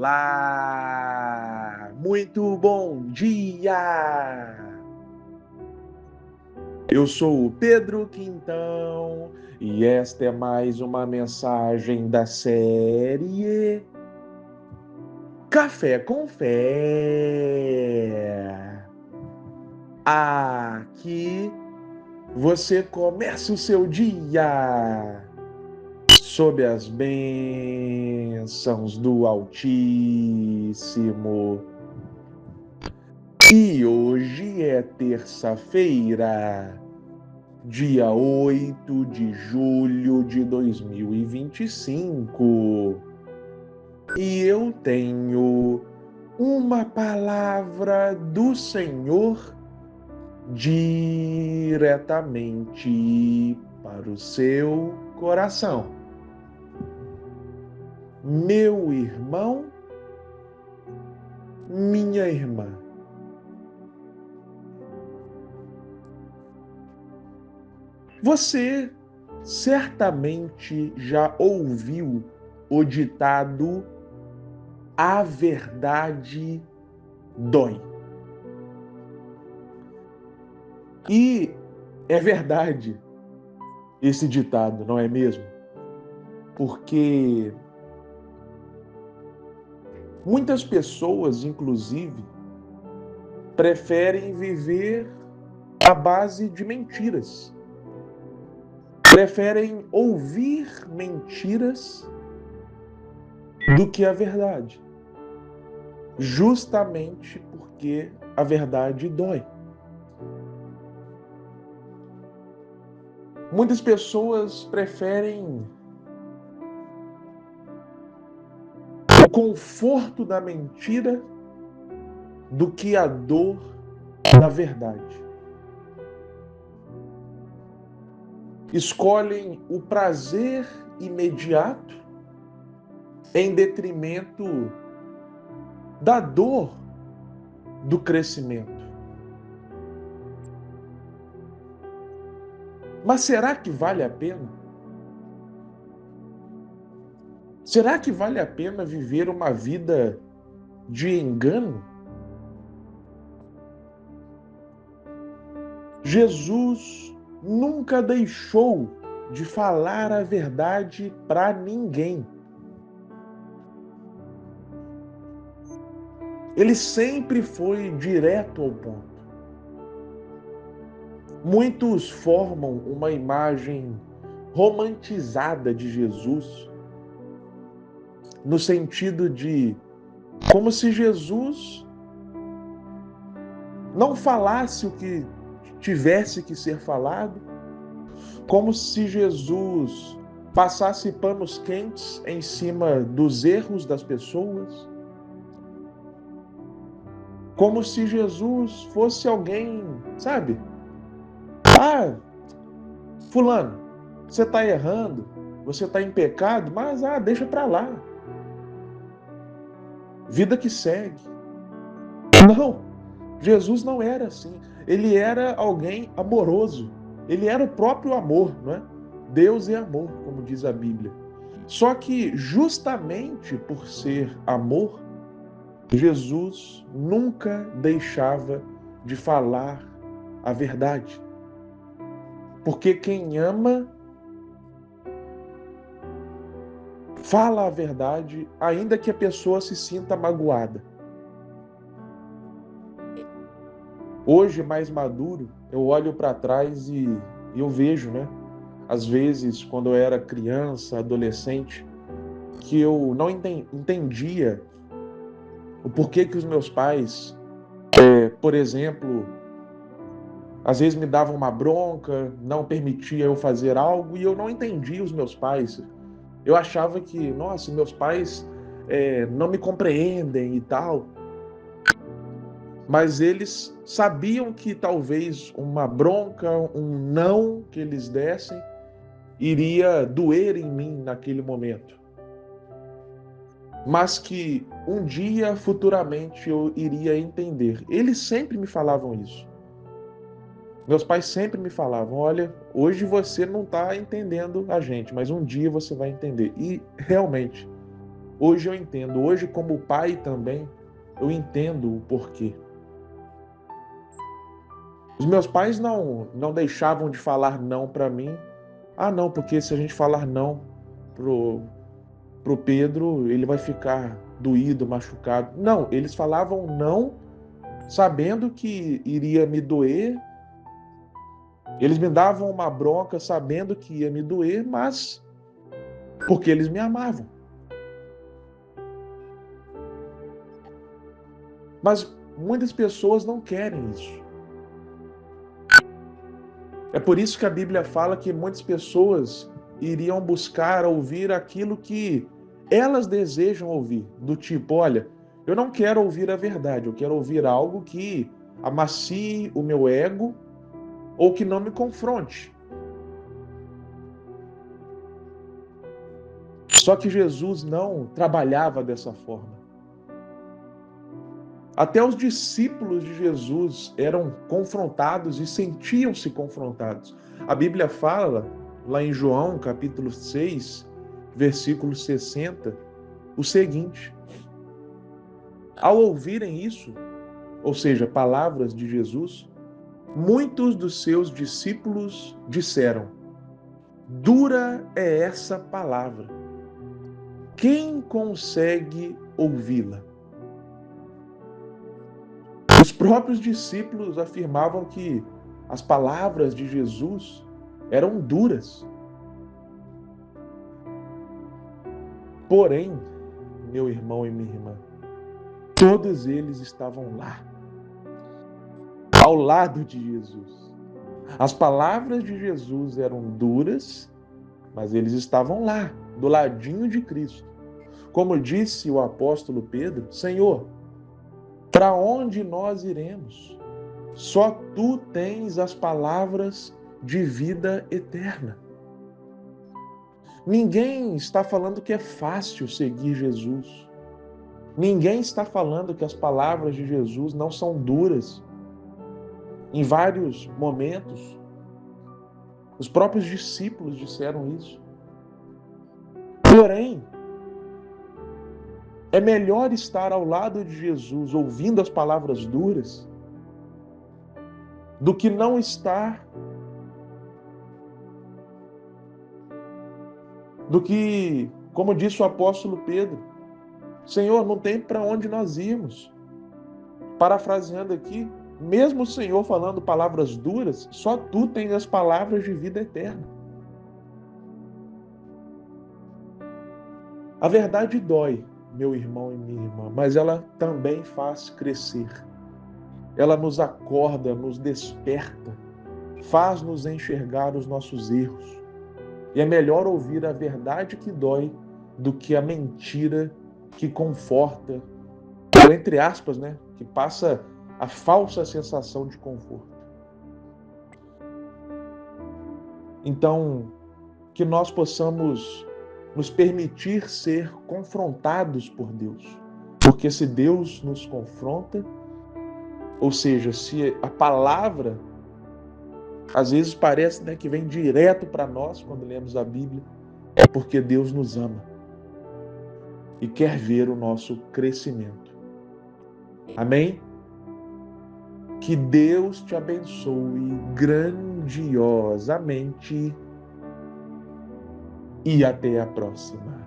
Olá! Muito bom dia! Eu sou o Pedro Quintão e esta é mais uma mensagem da série Café com Fé. Aqui você começa o seu dia sob as bênçãos do Altíssimo. E hoje é terça-feira, dia 8 de julho de 2025. E eu tenho uma palavra do Senhor diretamente para o seu coração. Meu irmão, minha irmã, você certamente já ouviu o ditado "A verdade dói". E é verdade esse ditado, não é mesmo? Porque muitas pessoas, inclusive, preferem viver à base de mentiras. Preferem ouvir mentiras do que a verdade. Justamente porque a verdade dói. Muitas pessoas preferem o conforto da mentira do que a dor da verdade. Escolhem o prazer imediato em detrimento da dor do crescimento. Mas será que vale a pena? Será que vale a pena viver uma vida de engano? Jesus nunca deixou de falar a verdade para ninguém. Ele sempre foi direto ao ponto. Muitos formam uma imagem romantizada de Jesus, no sentido de como se Jesus não falasse o que tivesse que ser falado, como se Jesus passasse panos quentes em cima dos erros das pessoas, como se Jesus fosse alguém, sabe? Ah, fulano, você está errando, você está em pecado, mas deixa para lá. Vida que segue. Não, Jesus não era assim. Ele era alguém amoroso. Ele era o próprio amor, não é? Deus é amor, como diz a Bíblia. Só que justamente por ser amor, Jesus nunca deixava de falar a verdade. Porque quem ama fala a verdade, ainda que a pessoa se sinta magoada. Hoje, mais maduro, eu olho para trás e eu vejo, né? Às vezes, quando eu era criança, adolescente, que eu não entendia o porquê que os meus pais, por exemplo, às vezes me davam uma bronca, não permitia eu fazer algo e eu não entendia os meus pais. Eu achava que, nossa, meus pais não me compreendem e tal. Mas eles sabiam que talvez uma bronca, um não que eles dessem, iria doer em mim naquele momento. Mas que um dia, futuramente, eu iria entender. Eles sempre me falavam isso. Meus pais sempre me falavam, olha, hoje você não está entendendo a gente, mas um dia você vai entender. E realmente, Hoje eu entendo, hoje como pai também, eu entendo o porquê. Os meus pais não deixavam de falar não para mim. Ah, não, porque se a gente falar não pro, pro Pedro, ele vai ficar doído, machucado. Não, eles falavam não sabendo que iria me doer. Eles me davam uma bronca sabendo que ia me doer, mas porque eles me amavam. Mas muitas pessoas não querem isso. É por isso que a Bíblia fala que muitas pessoas iriam buscar ouvir aquilo que elas desejam ouvir, do tipo, olha, eu não quero ouvir a verdade, eu quero ouvir algo que amacie o meu ego ou que não me confronte. Só que Jesus não trabalhava dessa forma. Até os discípulos de Jesus eram confrontados e sentiam-se confrontados. A Bíblia fala, lá em João, capítulo 6, versículo 60, o seguinte: ao ouvirem isso, ou seja, palavras de Jesus, muitos dos seus discípulos disseram: dura é essa palavra. Quem consegue ouvi-la? Os próprios discípulos afirmavam que as palavras de Jesus eram duras. Porém, meu irmão e minha irmã, todos eles estavam lá, ao lado de Jesus. As palavras de Jesus eram duras, mas eles estavam lá, do ladinho de Cristo. Como disse o apóstolo Pedro: Senhor, para onde nós iremos? Só tu tens as palavras de vida eterna. Ninguém está falando que é fácil seguir Jesus. Ninguém está falando que as palavras de Jesus não são duras. Em vários momentos, os próprios discípulos disseram isso. Porém, é melhor estar ao lado de Jesus ouvindo as palavras duras do que não estar, do que, como disse o apóstolo Pedro, Senhor, não tem para onde nós irmos. Parafraseando aqui, mesmo o Senhor falando palavras duras, só tu tens as palavras de vida eterna. A verdade dói, meu irmão e minha irmã, mas ela também faz crescer. Ela nos acorda, nos desperta, faz-nos enxergar os nossos erros. E é melhor ouvir a verdade que dói do que a mentira que conforta, ou entre aspas, né, que passa a falsa sensação de conforto. Então, que nós possamos nos permitir ser confrontados por Deus. Porque se Deus nos confronta, ou seja, se a palavra às vezes parece, né, que vem direto para nós quando lemos a Bíblia, é porque Deus nos ama e quer ver o nosso crescimento. Amém? Que Deus te abençoe grandiosamente e até a próxima.